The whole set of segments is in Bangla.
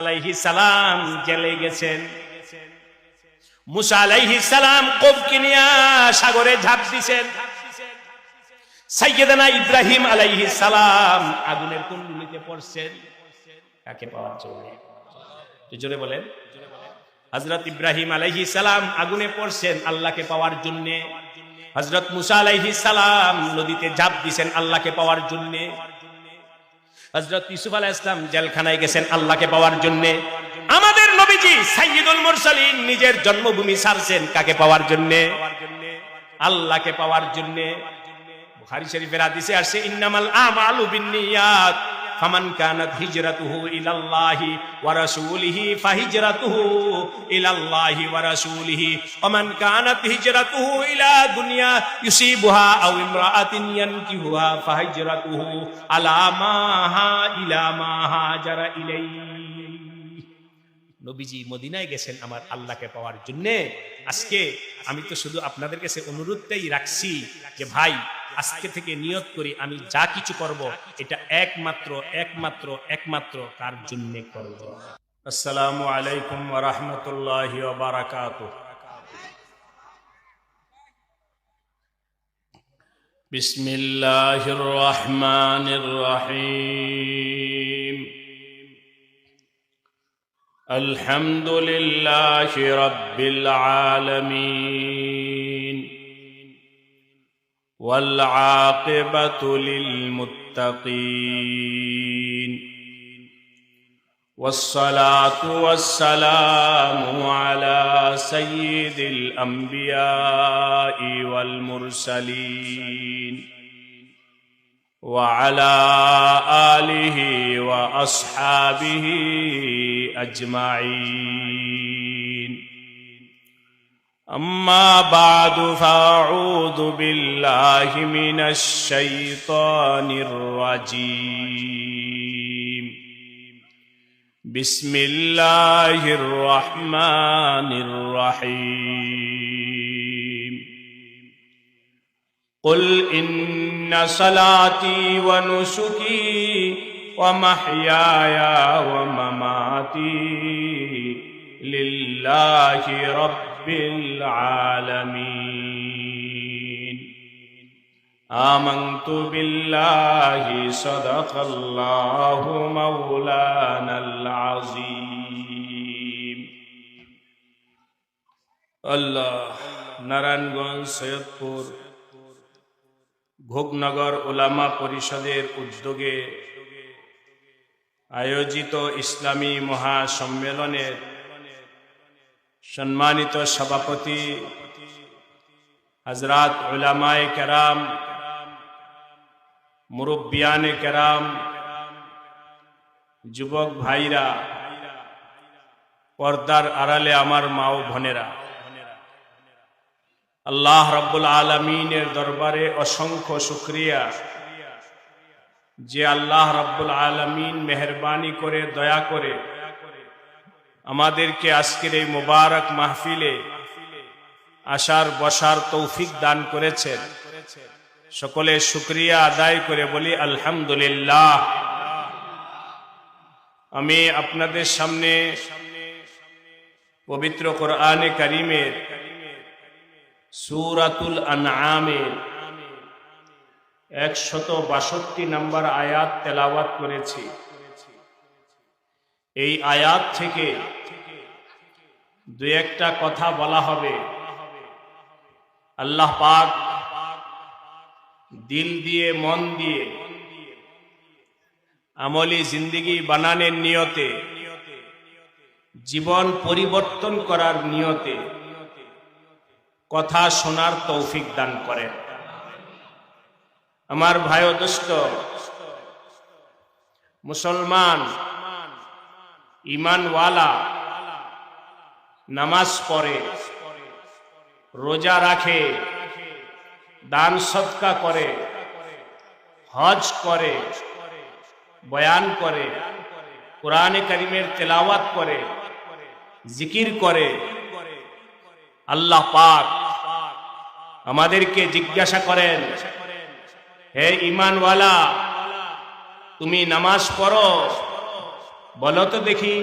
আলাইহিস সালাম জেলে গেছেন। মুসা আলাইহিস সালাম কওমকে নিয়ে সাগরে ঝাঁপ দিয়েছেন। সাইয়েদনা ইব্রাহিম আলাইহিস সালাম আগুনের কুণ্ডুলিতে পড়ছেন কাকে পাওয়ার জন্য? জোরে বলেন। হযরত ইব্রাহিম আলাইহিস সালাম আগুনে পড়ছেন আল্লাহকে পাওয়ার জন্য। হযরত মুসা আলাইহিস সালাম নদীতে ঝাঁপ দিয়েছেন আল্লাহকে পাওয়ার জন্য। হযরত ইউসুফ আলাইহিস সালাম জেলখানায় গেছেন আল্লাহকে পাওয়ার জন্য। আমাদের নবীজি সাইয়্যিদুল মুরসালিন নিজের জন্মভূমি ছাড়ছেন কাকে পাওয়ার জন্য? আল্লাহকে পাওয়ার জন্য। বুখারী শরীফের হাদিসে আসছে ইন্নামাল আমালু বিন্নিয়াত ফামান কানাত হিজরাতুহু ইলাল্লাহি ওয়া রাসূলিহি ফাহিজরাতুহু ইলাল্লাহি ওয়া রাসূলিহি ওয়া মান কানাত হিজরাতুহু ইলা দুনিয়া ইউসিবুহা আও ইমরাআতিন ইয়ানকিহুহা ফাহিজরাতুহু আলা মা ইলা মা হাজারা ইলাইহি। নবীজি মদিনায় গেছেন আমার আল্লাহকে পাওয়ার জন্য। আজকে আমি তো শুধু আপনাদের কাছে অনুরোধটাই রাখছি যে ভাই আজকে থেকে নিয়ত করি আমি যা কিছু করব এটা একমাত্র কার জন্য করব। আসসালামু আলাইকুম ওয়া রাহমাতুল্লাহি ওয়া বারাকাতুহু। বিসমিল্লাহির রহমানির রহিম। আলহামদুলিল্লাহি রাব্বিল আলামিন ওয়াল আকিবাতু লিল মুত্তাকিন والصلاة والسلام على سيد الأنبياء والمرسلين وعلى آله وأصحابه أجمعين. أما بعد فأعوذ بالله من الشيطان الرجيم. بسم الله الرحمن الرحيم. قل إن صلاتي ونسكي ومحياي ومماتي لله رب العالمين. آمنت بالله صدق الله مولانا العظيم. الله নারায়ণগঞ্জ সৈয়দপুর ভোগনগর উলামা পরিষদের উদ্যোগে আয়োজিত ইসলামী মহাসম্মেলনের সম্মানিত সভাপতি হযরত উলামায়ে কেরাম, মুরব্বিয়ানে কেরাম, যুবক ভাইরা, পর্দার আড়ালে আমার মা ও বোনেরা, আল্লাহ রাব্বুল আলামিনের দরবারে অসংখ্য শুকরিয়া যে আল্লাহ রাব্বুল আলামিন মেহেরবানি করে দয়া করে আমাদেরকে আজকের এই মুবারক মাহফিলে আসার বসার তৌফিক দান করেছেন। সকলে শুকরিয়া আদায় করে বলি আলহামদুলিল্লাহ। আমি আপনাদের সামনে পবিত্র কোরআনে কারীমের সূরাতুল আনআমের 162 নম্বর আয়াত তেলাওয়াত করেছি। এই আয়াত থেকে দুই একটা কথা বলা হবে। আল্লাহ পাক দিল দিয়ে মন দিয়ে আমলি জিন্দেগি বানানোর নিয়তে, জীবন পরিবর্তন করার নিয়তে কথা শোনার তৌফিক দান করেন। আমার ভাই ও দোস্ত, মুসলমান ঈমানওয়ালা নামাজ পড়ে, রোজা রাখে, দান সদকা করে, হজ করে, বয়ান করে, কোরআনে কারীমের তেলাওয়াত করে, জিকির করে। আল্লাহ পাক আমাদেরকে জিজ্ঞাসা করেন, হে ঈমানওয়ালা, তুমি নামাজ পড়ো, বলো তো দেখি,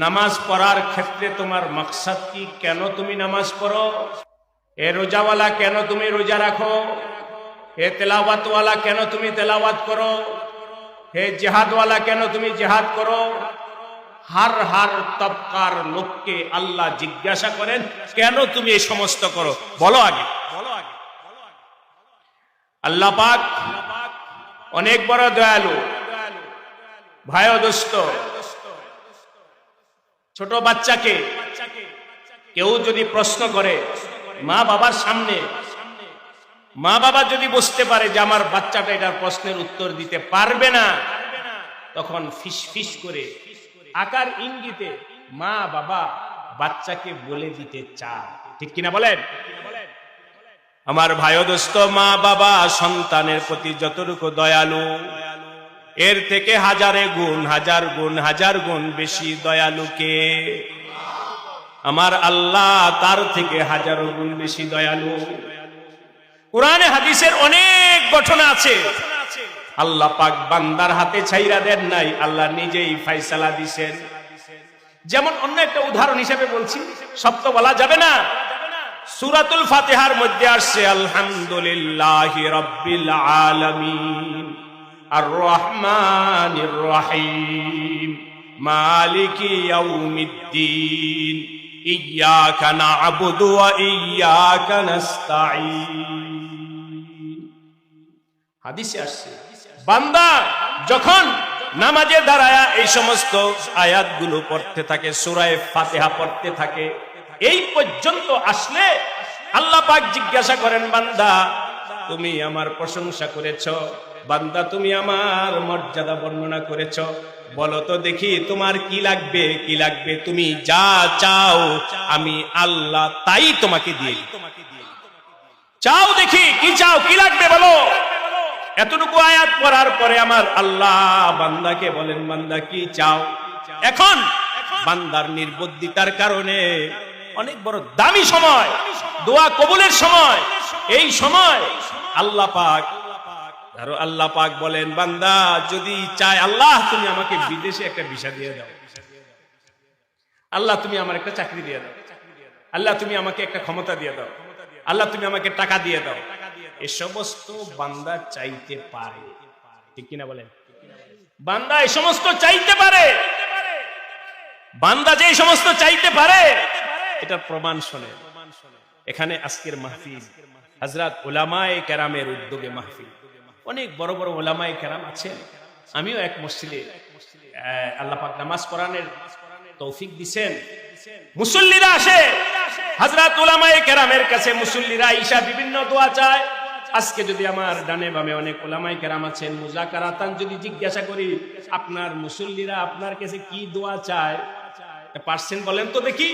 নামাজ পড়ার ক্ষেত্রে তোমার মাকসাদ কি? কেন তুমি নামাজ পড়ো? এ রোজাওয়ালা কেন তুমি রোজা রাখো? হে তেলাওয়াতওয়ালা কেন তুমি তেলাওয়াত করো? হে জিহাদওয়ালা কেন তুমি জিহাদ করো? হার তবকার লোককে আল্লাহ জিজ্ঞাসা করেন, কেন তুমি এই সমস্ত করো? বলো আগে। আল্লাহ পাক অনেক বড় দয়ালু। ভাই ও দোস্ত, ছোট বাচ্চাকে কেউ যদি প্রশ্ন করে মা বাবার সামনে, মা বাবা যদি বুঝতে পারে যে আমার বাচ্চাটা এটার প্রশ্নের উত্তর দিতে পারবে না, তখন ফিস ফিস করে আকার ইঙ্গিতে মা বাবা বাচ্চাকে বলে দিতে চায়। ঠিক কিনা বলেন? আমার ভাই ও দোস্ত, মা বাবা সন্তানের প্রতি যতটুকু দয়ালু, এর থেকে হাজার গুণ বেশি দয়ালু কে? আমার আল্লাহ, তার থেকে হাজারো গুণ বেশি দয়ালু। কুরআনে হাদিসের অনেক ঘটনা আছে। আল্লাহ পাক বান্দার হাতে ছাইরা দেন নাই, আল্লাহ নিজেই ফয়সালা দিবেন। যেমন অন্য একটা উদাহরণ হিসেবে বলছি, সব তো বলা যাবে না। সূরাতুল ফাতিহার মধ্যে আসছে আলহামদুলিল্লাহি রাব্বিল আলামিন আর রহমানির রহিম মালিকি ইয়াউমিদ্দিন ইয়্যাকা না'বুদু ওয়া ইয়্যাকা নাস্তাঈন। হাদিসে আসছে, বান্দা যখন নামাজে দাঁড়ায়া এই সমস্ত আয়াতগুলো পড়তে থাকে, সূরা ফাতিহা পড়তে থাকে, এই পর্যন্ত আসলে আল্লাহ পাক জিজ্ঞাসা করেন, বান্দা তুমি আমার প্রশংসা করেছ, বান্দা তুমি আমার মর্যাদা বর্ণনা করেছ, বলো তো দেখি তোমার কি লাগবে, তুমি যা চাও আমি আল্লাহ তাই তোমাকে দিয়ে দিই। চাও দেখি, কি চাও, কি লাগবে বলো। এতটুকু আয়াত পড়ার পরে আমার আল্লাহ বান্দাকে বলেন, বান্দা কি চাও? এখন বান্দার নির্বুদ্ধিতার কারণে অনেক বড় দামি সময়, দোয়া কবুলের সময়, এই সময় আল্লাহ পাক বলেন, বান্দা যদি চায়, আল্লাহ তুমি আমাকে বিদেশে একটা ভিসা দিয়ে দাও, আল্লাহ তুমি আমার একটা চাকরি দিয়ে দাও, আল্লাহ তুমি আমাকে একটা ক্ষমতা দিয়ে দাও, আল্লাহ তুমি আমাকে টাকা দিয়ে দাও। এ সমস্ত বান্দা চাইতে পারে। ঠিক কিনা বলেন? বান্দা এই সমস্ত চাইতে পারে। বান্দা যে সমস্ত চাইতে পারে, এটার প্রমাণ শোনে। এখানে আজকের মাহফিল হযরত উলামায়ে কেরামের উদ্যোগে মাহফিল। অনেক বড় বড় উলামায়ে কেরাম আছেন। আমিও এক মসজিদে, আল্লাহ পাক নামাজ পড়ানোর তৌফিক দিবেন। মুসল্লিরা আসে হযরত উলামায়ে কেরামের কাছে, মুসল্লিরা আইসা বিভিন্ন দোয়া চায়। আজকে যদি আমার ডানে বামে অনেক উলামায়ে কেরাম আছেন, মুযাকারাতান যদি জিজ্ঞাসা করি, আপনার মুসল্লিরা আপনার কাছে কি দোয়া চায়, পার্সেন্ট বলেন তো দেখি।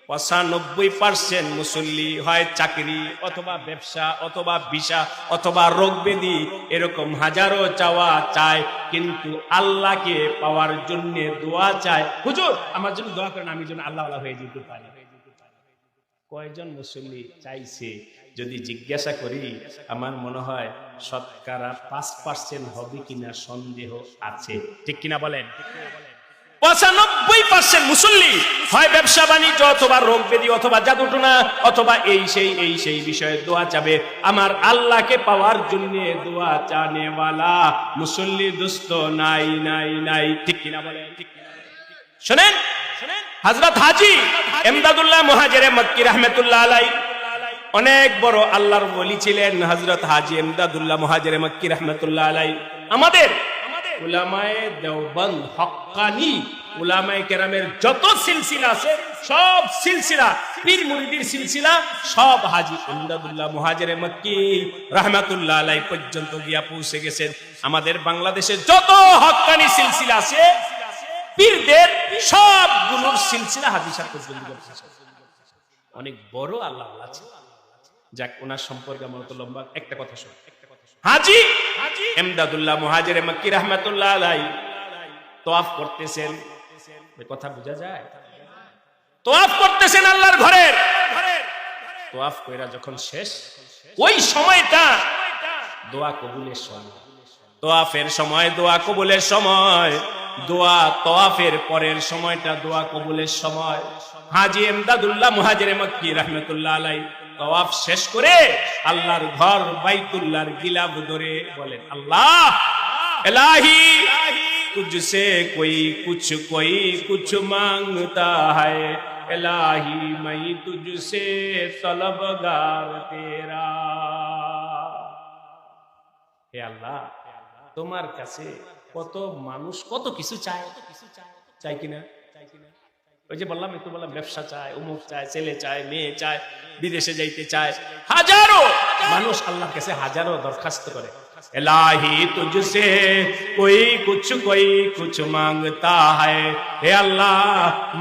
95% মুসল্লি হয় চাকরি অথবা ব্যবসা অথবা ভিসা অথবা রোগ ব্যাধি, এরকম হাজারো চাওয়া চায়, কিন্তু আল্লাহকে পাওয়ার জন্য দোয়া চায়, হুজুর আমার জন্য দোয়া করেন, আমি যেন আল্লাহ হয়ে যেতে পারি। কয়জন মুসল্লি চাইছে যদি জিজ্ঞাসা করি, আমার মনে হয় শতকরা 5% হবে কিনা সন্দেহ আছে। ঠিক কিনা বলেন? 95% মুসল্লি হয় ব্যবসা বাণিজ্য অথবা রোগ ব্যাধি অথবা জাদুটোনা অথবা এই সেই বিষয়ে দোয়া চাবে। আমার আল্লাহকে পাওয়ার জন্য দোয়া চানেওয়ালা মুসল্লি দোস্ত নাই। ঠিক কিনা বলেন? শুনেন, হযরত হাজী ইমদাদুল্লাহ মুহাজিরে মক্কি রাহমাতুল্লাহ আলাইহি অনেক বড় আল্লাহর ওলি ছিলেন। হযরত হাজী ইমদাদুল্লাহ মুহাজিরে মক্কি রাহমাতুল্লাহ আলাইহি আমাদের উলামায়ে দেওবন্দ হক্কানি উলামায়ে কেরামের যত সিলসিলা আছে, সব সিলসিলা, পীর মুরিদির সিলসিলা, সব হাজী ইমদাদুল্লাহ মুহাজিরে মক্কি রাহমাতুল্লাহ আলাইহি পর্যন্ত গিয়া পৌঁছে গেছেন। আমাদের বাংলাদেশে যত হক্কানি সিলসিলা আছে, পীরদের সবগুলোর সিলসিলা হাদিসার পর্যন্ত গেছে। অনেক বড় আল্লাহ আছে। যাক, ওনার সম্পর্কে আমার তো লম্বা একটা কথা শুন। হাজী ইমদাদুল্লাহ মুহাজিরে মক্কি রাহমাতুল্লাহ আলাইহি তওয়াফ করতেছেন। এই কথা বোঝা যায়? তওয়াফ করতেছেন আল্লাহর ঘরের। তওয়াফ কইরা যখন শেষ, ওই সময়টা দোয়া কবুলের সময়। তওয়াফের সময়, দোয়া কবুলের সময়। দোয়া তওয়াফের পরের সময়টা দোয়া কবুলের সময়। হাজী এমদাদুল্লাহ মুহাজিরে মক্কি রাহমাতুল্লাহ আলাইহি তওয়াফ শেষ করে আল্লাহর ঘর বাইতুল্লাহর গিলাফ ধরে বলেন, আল্লাহ ইলাহি तुझसे कोई कुछ मांगता है, इलाही मैं तुझसे तलबगार तेरा। হে আল্লাহ, তোমার কাছে কত মানুষ কত কিছু চায়, চাই কিনা? ওই যে বললাম, একটু বললাম ব্যবসা চায়, অমুক চায়, ছেলে চায়, মেয়ে চায়, বিদেশে যাইতে চায়, হাজারো মানুষ আল্লাহর কাছে হাজারো দরখাস্ত করে। इलाही तुझसे कोई कुछ मांगता है, হে আল্লাহ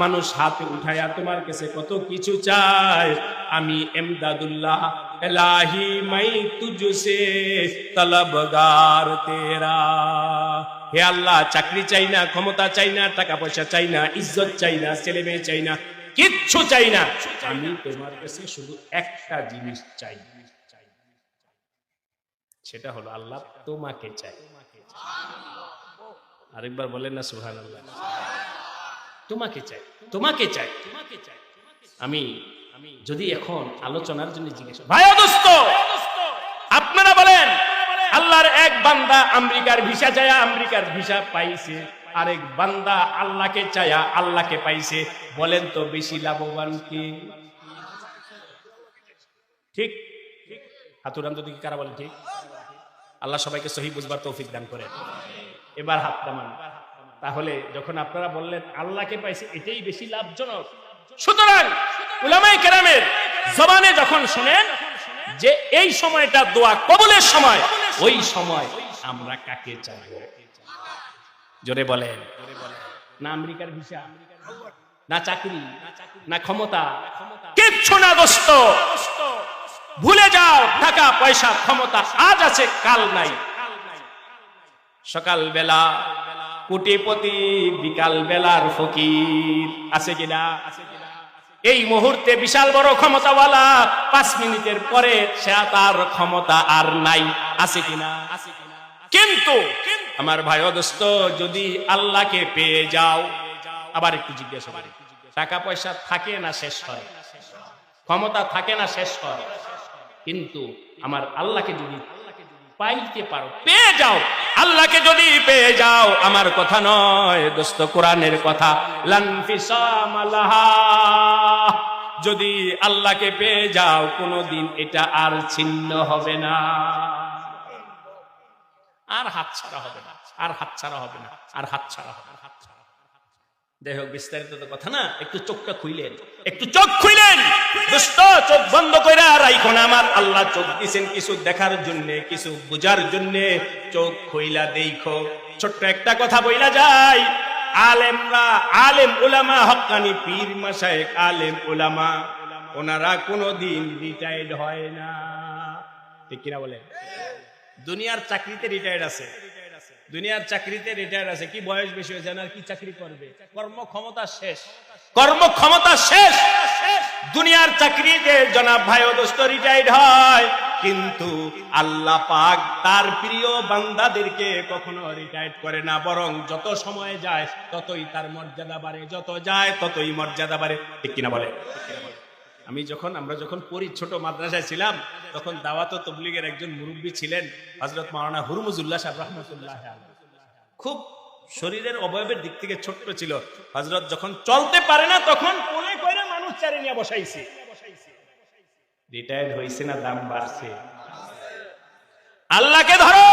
মানুষ হাতে উঠায়া তোমার কাছে কত কিছু চায়, আমি এমদাদুল্লাহ इलाही मैं तुझसे तलबगार तेरा। হে আল্লাহ চাকরি চাই না, ক্ষমতা চাই না, টাকা পয়সা চাই না, ইজ্জত চাই না, ছেলে মেয়ে চাই না, কিচ্ছু চাই না, আমি তোমার কাছে শুধু একটা জিনিস চাই, সেটা হলো আল্লাহ তোমাকে চাই। আরেকবার বলেন না সুবহানাল্লাহ। তোমাকে চাই, তোমাকে চাই। আমি যদি এখন আলোচনার জন্য জিজ্ঞেস, ভাই দোস্ত আপনারা বলেন, আল্লাহর এক বান্দা আমেরিকার ভিসা চায়া আমেরিকার ভিসা পাইছে, আরেক বান্দা আল্লাহকে চায়া আল্লাহকে পাইছে, বলেন তো বেশি লাভবান কে? ঠিক হাতুরান যদি কারা বলেন ঠিক? আল্লাহ সবাইকে সহি বুঝবার তৌফিক দান করে। এবার হাত নামান। তাহলে যখন আপনারা বললেন আল্লাহকে পাইছে এটাই বেশি লাভজনক, সুতরাং উলামায়ে কেরামের জবানে যখন শুনেন যে এই সময়টা দোয়া কবুলের সময়, ওই সময় আমরা কাকে চাইব? জোরে বলেন। না আমেরিকার ভিসা, না চাকরি, না ক্ষমতা, কিচ্ছু না দোস্ত। ভুলে যাও টাকা পয়সা ক্ষমতা আজ আছে কাল নাই। সকাল বেলা কোটিপতি, বিকাল বেলার ফকির, আছে কিনা? এই মুহূর্তে বিশাল বড় ক্ষমতাওয়ালা, 5 মিনিটের পরে সে তার ক্ষমতা আর নাই, আছে কিনা? কিন্তু আমার ভাই দোস্ত যদি আল্লাহকে পেয়ে যাও, আবার একটু জিজ্ঞাসা করি, টাকা পয়সা থাকে না শেষ হয়, ক্ষমতা থাকে না শেষ হয়, কিন্তু আমার আল্লাহকে যদি পাইতে পারো, পেয়ে যাও, আল্লাহকে যদি পেয়ে যাও, আমার কথা নয় দোস্ত, কোরআনের কথা, লানফিসামালাহা, যদি আল্লাহকে পেয়ে যাও কোনদিন এটা আর ছিন্ন হবে না, আর হাতছাড়া হবে না, আর হাতছাড়া হবে না, আর হাতছাড়া হবে না। যাই হোক, বিস্তারিত তো কথা না, একটু চোখটা খুইলেন, একটু চোখ খুইলেন দোস্ত, চোখ বন্ধ কইরা রাইখো না। আমার আল্লাহ চোখ দিয়েছেন কিছু দেখার জন্য, কিছু বুঝার জন্য, চোখ খুইলা দেখো। ছোট্ট একটা কথা বইলা যায়, আলেমরা, আলেম উলামা, হক্কানি পীর মাশায়েখ, আলেম উলামা, ওনারা কোনোদিন রিটায়ার্ড হয় না, ঠিক কিনা বলেন? দুনিয়ার চাকরিতে রিটায়ার্ড আছে, দুনিয়ার চাকরিতে রিটায়ার আছে, কি বয়স বেশি হয়েছে না, কি চাকরি করবে, কর্মক্ষমতা শেষ, কর্মক্ষমতা শেষ। দুনিয়ার চাকরিতে জনাব ভাই ও দোস্ত রিটায়ার্ড হয়, কিন্তু আল্লাহ পাক তার প্রিয় বান্দাদেরকে কখনো রিটায়ার্ড করে না, বরং যত সময় যায় ততই তার মর্যাদা বাড়ে, যত যায় ততই মর্যাদা বাড়ে, ঠিক কিনা বলে? আমরা যখন পড়ি, ছোট মাদ্রাসায় ছিলাম, তখন দাওয়াত ও তাবলীগের একজন মুরব্বী ছিলেন হযরত মাওলানা হুরমুজুল্লাহ সাহেব রাহমাতুল্লাহ আলাইহি। খুব শরীরের অবয়বের দিক থেকে ছোট্ট ছিল। হযরত যখন চলতে পারে না তখন কোলে কইরা মানুষ চারে নিয়ে বসাইছে। রিটায়ার্ড হইছে না দাম বাড়ছে? আল্লাহকে ধরো,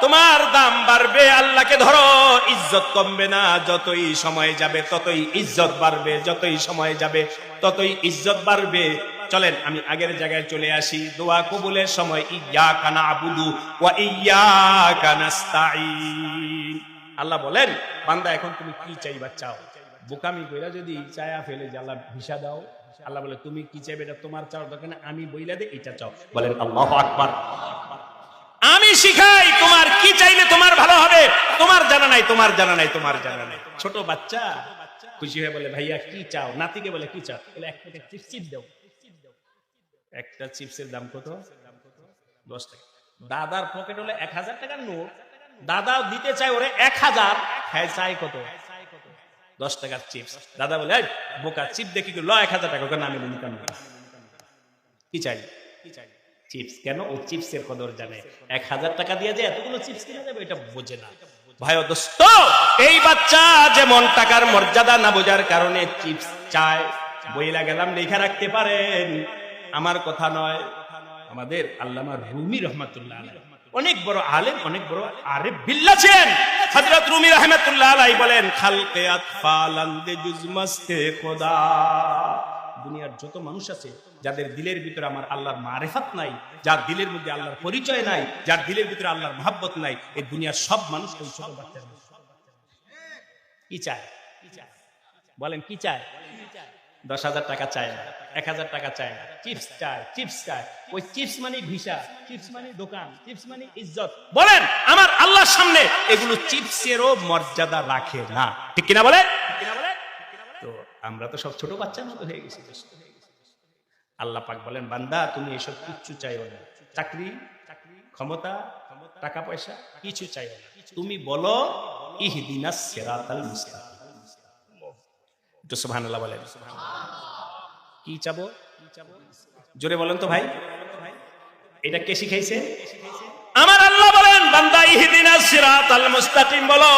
তোমার দাম বাড়বে, আল্লাহকে ধরো, ইজ্জত কমবে না। যতই সময় যাবে ততই ইজ্জত বাড়বে, যতই সময় যাবে ততই ইজ্জত বাড়বে। চলেন আমি আগের জায়গায় চলে আসি। দোয়া কবুলের সময় ইয়্যাকা না'বুদু ওয়া ইয়্যাকা নাস্তাঈন। আল্লাহ বলেন, বান্দা এখন তুমি কি চাইবা চাও। বোকামি কইরা যদি চায়া ফেলে যে আল্লাহ ভিসা দাও, আল্লাহ বলে তুমি কি চাইবে এটা তোমার চাওয়ার দরকার না, আমি বইলা দে এটা চাও। বলেন আল্লাহু আকবার। আমি শিখাই তোমার কি চাইলে তোমার ভালো হবে, তোমার জানা নাই, তোমার জানা নাই, তোমার জানা নাই। ছোট বাচ্চা খুশি হয়ে বলে ভাইয়া কি চাও, নাতিকে বলে কি চাও, বলে এক প্যাকেট চিপস দাও। একটা চিপসের দাম কত? 10 টাকা। দাদার পকেট হলে 1000 টাকার নোট, দাদাও দিতে চায় ওরে 1000, খায় চাই কত 10 টাকার চিপস। দাদা বলে এই বোকা চিপ দেখি ল 1000 টাকা ওকে নামে দিন কেন কি চাই চিপস কেন ও চিপসের কদর জানে 1000 টাকা দিয়ে যে এতগুলো চিপস কিনে দেবে এটা বোঝে না ভাই ও দোস্ত এই বাচ্চা যেমন টাকার মর্যাদা না বোঝার কারণে চিপস চায় বইলা গেলাম লেখা রাখতে পারেন আমার কথা নয় আমাদের আল্লামা রুমি রহমাতুল্লাহ আলাইহি অনেক বড় আলেম অনেক বড় আরিফ বিল্লাহ ছিলেন হযরত রুমি রাহমাতুল্লাহ আলাইহি বলেন খালকে আতফালান দে জুজমাস্তে খোদা দুনিয়ার যত মানুষ আছে যাদের দিলের ভিতরে আমার আল্লাহর মারিফাত নাই যার দিলের মধ্যে আল্লাহর পরিচয় নাই যার দিলের ভিতরে আল্লাহর মহব্বত নাই এই দুনিয়ার সব মানুষ ওই ছোট বাচ্চার কি চায় বলেন কি চায় 10,000 টাকা চায় না 1,000 টাকা চায় না চিপস চায় ওই চিপস মানে ভিসা চিপস মানে দোকান চিপস মানে ইজ্জত বলেন আমার আল্লাহর সামনে এগুলো চিপসেরও মর্যাদা রাখে না ঠিক কিনা বলে তো আমরা তো সব ছোট বাচ্চার মতো হয়ে গেছি আল্লাহ পাক বলেন বান্দা তুমি এসব কিচ্ছু চাইও না চাকরি ক্ষমতা টাকা পয়সা কিছু চাইও না তুমি বলো ইহদিনাস সিরাতাল মুস্তাকিম একটু সুবহানাল্লাহ বলেন কি চাবো জোরে বলেন তো ভাই এটা কে শিখাইছে আমার আল্লাহ বলেন বান্দা ইহদিনাস সিরাতাল মুস্তাকিম বলো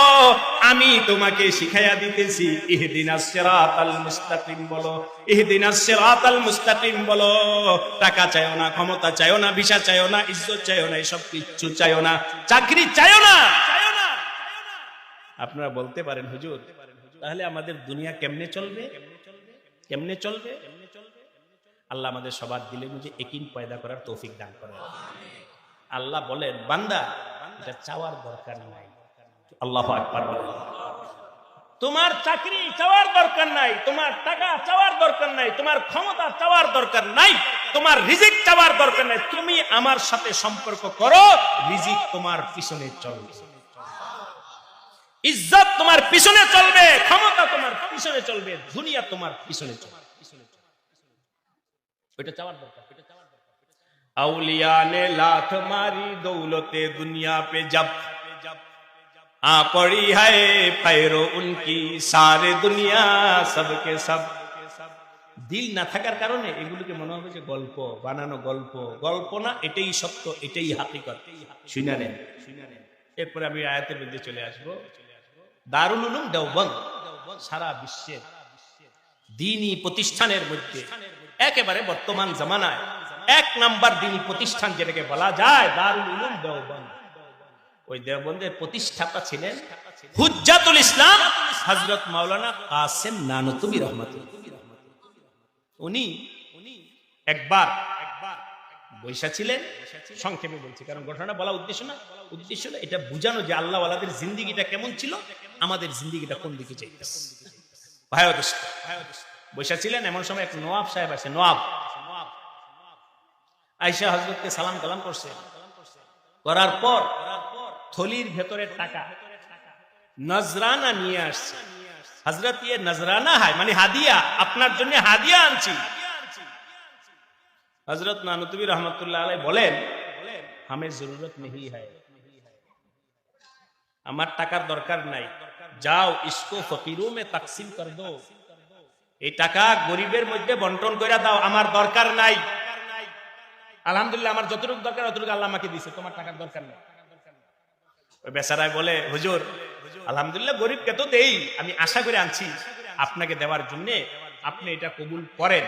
আমি তোমাকে শিখাইয়া দিতেছি ইহদিনাস সিরাতাল মুস্তাকিম বলো ইহদিনাস সিরাতাল মুস্তাকিম বলো টাকা চাইও না ক্ষমতা চাইও না ভিসা চাইও না ইজ্জত চাইও না এসব কিচ্ছু চাইও না চাকরি চাইও না আপনারা বলতে পারেন হুজুর তাহলে আমাদের দুনিয়া কেমনে চলবে আল্লাহ আমাদের সবার দিলের মধ্যে একিন পয়দা করার তৌফিক দান করেন আল্লাহ বলেন বান্দা এটা চাওয়ার দরকার নাই আল্লাহু আকবার বলেন তোমার চাকরি চাওয়ার দরকার নাই তোমার টাকা চাওয়ার দরকার নাই তোমার ক্ষমতা চাওয়ার দরকার নাই তোমার রিজিক চাওয়ার দরকার নাই তুমি আমার সাথে সম্পর্ক করো রিজিক তোমার পিছনে চলবে ইজ্জত তোমার পিছনে চলবে ক্ষমতা তোমার পিছনে চলবে দুনিয়া তোমার পিছনে চলবে ওটা চাওয়ার দরকার औलिया ने लात मारी दौलते दुनिया पे जब आ पड़ी है पैरो उनकी सारे दुनिया सबके सब দিল না থাকার কারণে এগুলোকে মনে হবে যে গল্প বানানো গল্প না এটাই সত্য এটাই হাকিকত শুনে নেন এরপরে আমি আয়াতের মধ্যে চলে আসবো দারুল উলুম দেওবন্দ সারা বিশ্বের দ্বীনি প্রতিষ্ঠানের মধ্যে একেবারে বর্তমান জামানায় এক নাম্বার দ্বীনি প্রতিষ্ঠান যেটাকে বলা যায় দারুল উলুম দেওবন্দ ওই দেওবন্দের প্রতিষ্ঠাতা ছিলেন হুজ্জাতুল ইসলাম হযরত মাওলানা কাসেম নানতুবি রাহমাতুল্লাহ উনি একবার বৈশা ছিলেন সংক্ষেপে বলছি কারণ ঘটনা বলা উদ্দেশ্য হলো এটা বোঝানো যে আল্লাহ ওয়ালাদের জিন্দেগিটা কেমন ছিল আমাদের জিন্দেগিটা কোন দিকে যাইতেছে ভাইও দোস্ত বৈশা ছিলেন এমন সময় এক নওয়াব সাহেব আছে নওয়াব আয়েশা হযরতকে সালাম কালাম করছে করার পর থলির ভেতরের টাকা নজরানা নিয়ে আসছে হযরত ये नजराना है মানে হাদিয়া আপনার জন্য হাদিয়া আনছি হযরত নানুতুবি রহমাতুল্লাহ আলাইহি বলেন हमें जरूरत नहीं है আমার টাকার দরকার নাই যাও इसको फकीरों में तकसीम कर दो এই টাকা গরিবের মধ্যে বন্টন কইরা দাও আমার দরকার নাই আলহামদুলিল্লাহ আমার যতটুকু দরকার ততটুকু আল্লাহ আমাকে দিয়েছে তোমার টাকার দরকার নাই ওই বেচারায় বলে হুজুর আলহামদুলিল্লাহ গরিবকে তো দেই আমি আশা করে আনছি আপনাকে দেওয়ার জন্য আপনি এটা কবুল করেন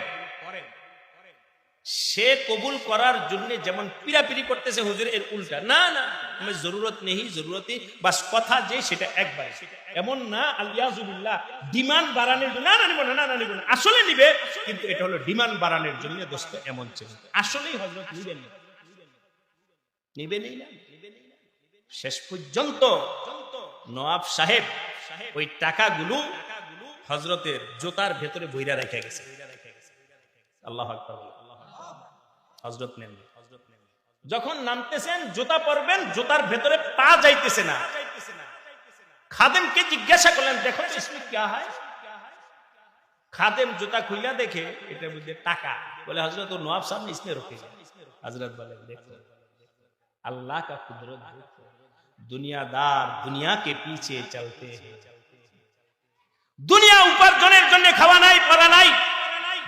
সে কবুল করার জন্য যেমন পিরাপিরি করতেছে হুজুর এর উল্টা না না আমি জরুরত নেই জরুরতি বাস কথা যে সেটা একবার এমন না আলিয়াজুবিল্লাহ ডিমান্ড বাড়ানোর জন্য না নিব না নিব না আসলে নিবে কিন্তু এটা হলো ডিমান্ড বাড়ানোর জন্য দোস্ত এমন ছিল আসলেই হযরত নিবেন না শেষ পর্যন্ত নওয়াব সাহেব ওই টাকাগুলো হযরতের জুতার ভেতরে বইরা রেখে গেছে আল্লাহু আকবার হযরত নেন যখন নামতেছেন জুতা পরবেন জুতার ভেতরে পা যাইতেছে না খাদেমকে জিজ্ঞাসা করলেন দেখো তো इसमें क्या है খাদেম জুতা খুইলা দেখে এটার মধ্যে টাকা বলে হযরত নওয়াব সাহেব ने इसमें रखे हजरत বলেন দেখো আল্লাহ का कुदरत देखो দুনিয়াদার দুনিয়াকে পিছে চলতে हैं। দুনিয়া উপার্জনের জন্য খাওয়া নাই, পড়া নাই,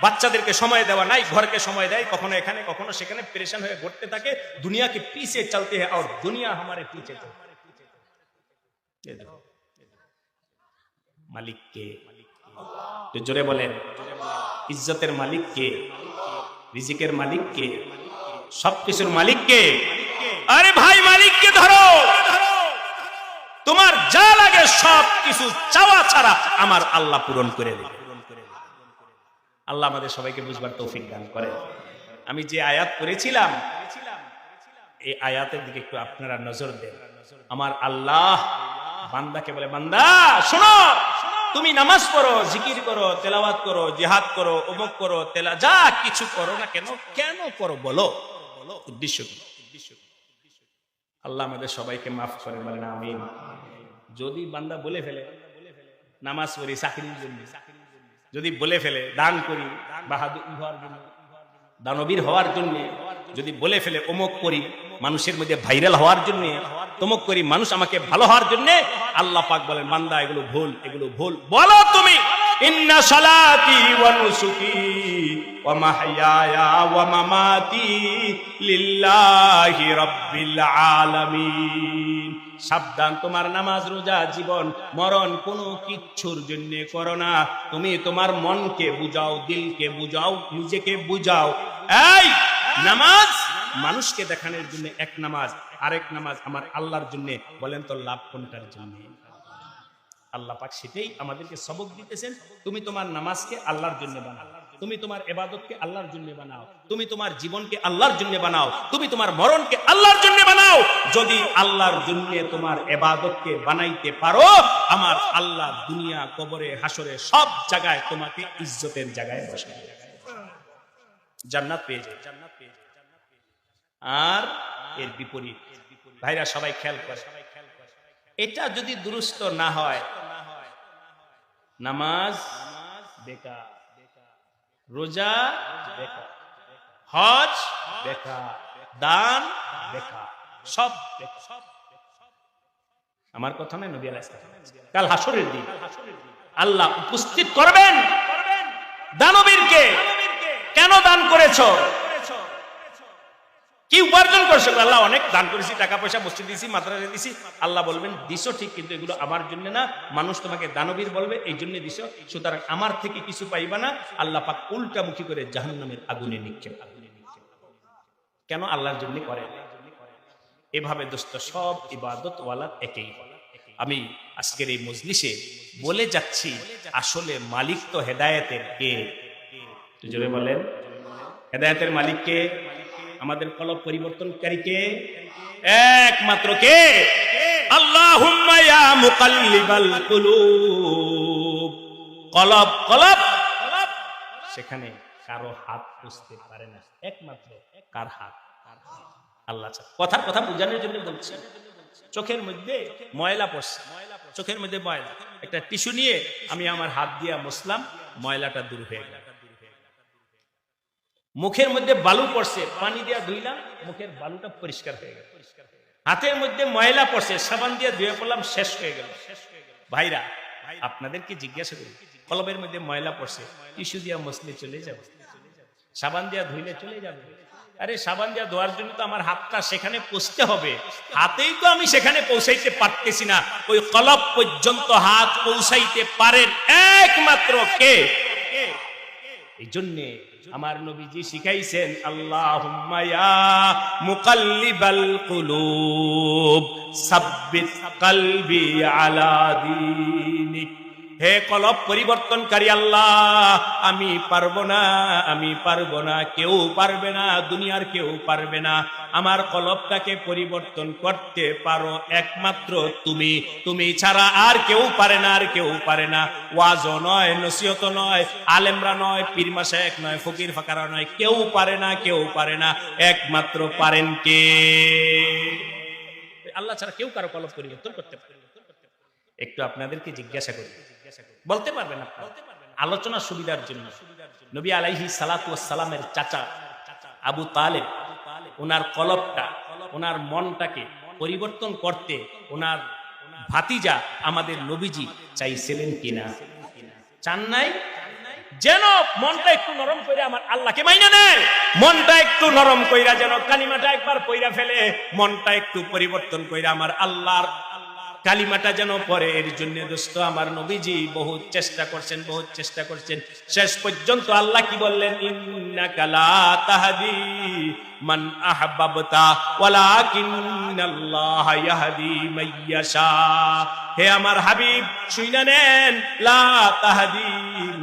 বাচ্চাদেরকে সময় দেওয়া নাই, ঘরকে সময় দেয়, কখনো এখানে কখনো সেখানে পরেশান হয়ে ঘুরতে থাকে। দুনিয়াকে পিছে চলতে हैं और दुनिया हमारे पीछे चलती है। মালিক কে? তো জোরে বলেন, ইজ্জতের মালিক কে? রিজিকের মালিক কে? সবকিছুর মালিক কে? আরে ভাই, মালিককে ধরো। তোমার যা লাগে সব কিছু চাওয়া ছাড়া আমার আল্লাহ পূরণ করে দেবে। আল্লাহ আমাদের সবাইকে বুঝবার তৌফিক দান করে। আমি যে আয়াত পড়েছিলাম, এই আয়াতের দিকে একটু আপনারা নজর দেন। আমার আল্লাহ বান্দাকে বলে, বান্দা শোনো, তুমি নামাজ পড়ো, জিকির করো, তেলাওয়াত করো, জিহাদ করো, অমুক করো, যা কিছু করো না কেন, কেন করো বলো, উদ্দেশ্য কি? আল্লাহ আমাদের সবাইকে মাফ করে, বলেন আমিন। যদি বান্দা বলে ফেলে নামাজ পড়ি চাকরির জন্য, যদি বলে ফেলে দান করি বাহাদুর হওয়ার জন্য, দানবীর হওয়ার জন্য, যদি বলে ফেলে অমুক করি মানুষের মধ্যে ভাইরাল হওয়ার জন্য, তমুক করি মানুষ আমাকে ভালো হওয়ার জন্য, আল্লাহ পাক বলেন, বান্দা এগুলো ভুল, এগুলো ভুল। বলো তুমি, ইন্না সালাতি ওয়া নুসুকি ওয়া মাহইয়ায়া ওয়া মামাতি লিল্লাহি রাব্বিল আলামিন। সাবধান, তোমার নামাজ, রোজা, জীবন, মরণ কোনো কিচ্ছুর জন্য করো না। তুমি তোমার মনকে বুঝাও, দিলকে বুঝাও, নিজেকে বুঝাও। এই নামাজ মানুষকে দেখানোর জন্য এক নামাজ, আরেক নামাজ আমার আল্লাহর জন্য। বলেন তো লাভ কোনটার জন্য? আল্লাহ পাক সেটাই আমাদেরকে সবক দিতেছেন। তুমি তোমার নামাজকে আল্লাহর জন্য বানাও, তুমি তোমার ইবাদতকে আল্লাহর জন্য বানাও, তুমি তোমার জীবনকে আল্লাহর জন্য বানাও, তুমি তোমার মরণকে আল্লাহর জন্য বানাও। যদি আল্লাহর জন্য তোমার ইবাদতকে বানাইতে পারো, আমার আল্লাহ দুনিয়া, কবরে, হাসরে সব জায়গায় তোমাকে ইজ্জতের জায়গায় বসায় জান্নাত পেয়ে যায়। আর এর বিপরীত ভাইরা সবাই খেয়াল করে, এটা যদি দুরুস্ত না হয়, নামাজ বেকার, রোজা বেকার, হজ বেকার, দান বেকার, সব বেকার। আমার কথা নয়, নবী আলাইহিস সালাম কাল হাসরের দিন আল্লাহ উপস্থিত করবেন দানবীরকে। কেন দান করেছো? কি উপার্জন করছো? আল্লাহ অনেক দান করেছি, টাকা পয়সা মসজিদ দিয়েছি, মাদ্রাসা দিয়েছি। আল্লাহ বলবেন, দিছো ঠিক, কিন্তু এগুলো আমার জন্য না, মানুষ তোমাকে দানবীর বলবে, এই জন্য দিছো, সুতরাং আমার থেকে কিছু পাইবা না। আল্লাহ পাক উল্টামুখী করে জাহান্নামের আগুনে নিক্ষেপ। কেন? আল্লাহর জন্য করে। এভাবে দোস্ত সব ইবাদত ওয়ালা একই। আমি আজকের এই মজলিসে বলে যাচ্ছি, আসলে মালিক তো হেদায়েতের কে? জোরে বলেন, হেদায়েতের মালিক কে? আমাদের কলব পরিবর্তনকারী কে? একমাত্র কে? আল্লাহুম্মা ইয়া মুকাল্লিবাল কুলুব। কলব কলব, সেখানে কারো হাত পুছতে পারে না, একমাত্র কার হাত? আল্লাহ। কথার কথা বোঝানোর জন্য বলছি। চোখের মধ্যে ময়লা পড়ছে, চোখের মধ্যে ময়লা, একটা টিস্যু নিয়ে আমি আমার হাত দিয়ে মুছলাম, ময়লাটা দূর হয়ে গেল। মুখের মধ্যে বালু পড়ছে, পানি দিয়ে ধুইলাম, মুখের বালুটা পরিষ্কার হয়ে গেল। হাতের মধ্যে ময়লা পড়ছে, সাবান দিয়ে ধুয়ে পড়লাম, শেষ হয়ে গেল। ভাইরা, আপনাদেরকে জিজ্ঞাসা করি, কলবের মধ্যে ময়লা পড়ছে, টিস্যু দিয়ে মুছলে চলে যাবে, সাবান দিয়ে ধুইলে চলে যাবে। আরে সাবান দিয়ে ধোয়ার জন্য তো আমার হাতটা সেখানে পৌঁছতে হবে, হাতেই তো আমি সেখানে পৌঁছাইতে পারতেছি না। ওই কলব পর্যন্ত হাত পৌঁছাইতে পারেন একমাত্র কে? এই জন্যে আমার নবীজি শিখাইছেন, আল্লাহুম্মা ইয়া মুকাল্লিবাল কুলুব সাব্বিত কলবি আলা দীনিক। হে কলব পরিবর্তনকারী আল্লাহ, আমি পারবো না, আমি পারবো না, কেউ পারবে না, দুনিয়ার কেউ পারবে না। আমার কলবটাকে পরিবর্তন করতে পারো একমাত্র তুমি, তুমি ছাড়া আর কেউ পারে না, আর কেউ পারে না। ওয়াজও নয়, নসিহত নয়, আলেমরা নয়, পীর মাশায়েখ নয়, ফকির ফাকারা নয়, কেউ পারে না, কেউ পারে না। একমাত্র পারেন কে? আল্লাহ ছাড়া কেউ কারো কলব পরিবর্তন করতে পারে। একটু আপনাদেরকে জিজ্ঞাসা করি, বলতে পারবেন আপনারা? আলোচনার সুবিধার জন্য নবী আলাইহিস সালাতু ওয়াস সালামের চাচা আবু তালেব, ওনার কলবটা, ওনার মনটাকে পরিবর্তন করতে ওনার ভাতিজা আমাদের নবীজি চাইছিলেন কিনা? চান নাই? যেন মনটা একটু নরম করে আমার আল্লাহকে মাইনা নেয়, মনটা একটু নরম কইরা যেন কালিমাটা একবার পইরা ফেলে, মনটা একটু পরিবর্তন কইরা আমার আল্লাহর কালিমাটা যেন পরে। এর জন্য দোস্ত আমার নবীজি বহুত চেষ্টা করছেন, বহুত চেষ্টা করছেন। শেষ পর্যন্ত আল্লাহ কি বললেন? ইন্নাকা লা তাহদি মান আহবাবতা ওয়ালাকিন্নাল্লাহা ইয়াহদি মাইয়াশা। হে আমার হাবিব শুইনা নেন, লা তাহদি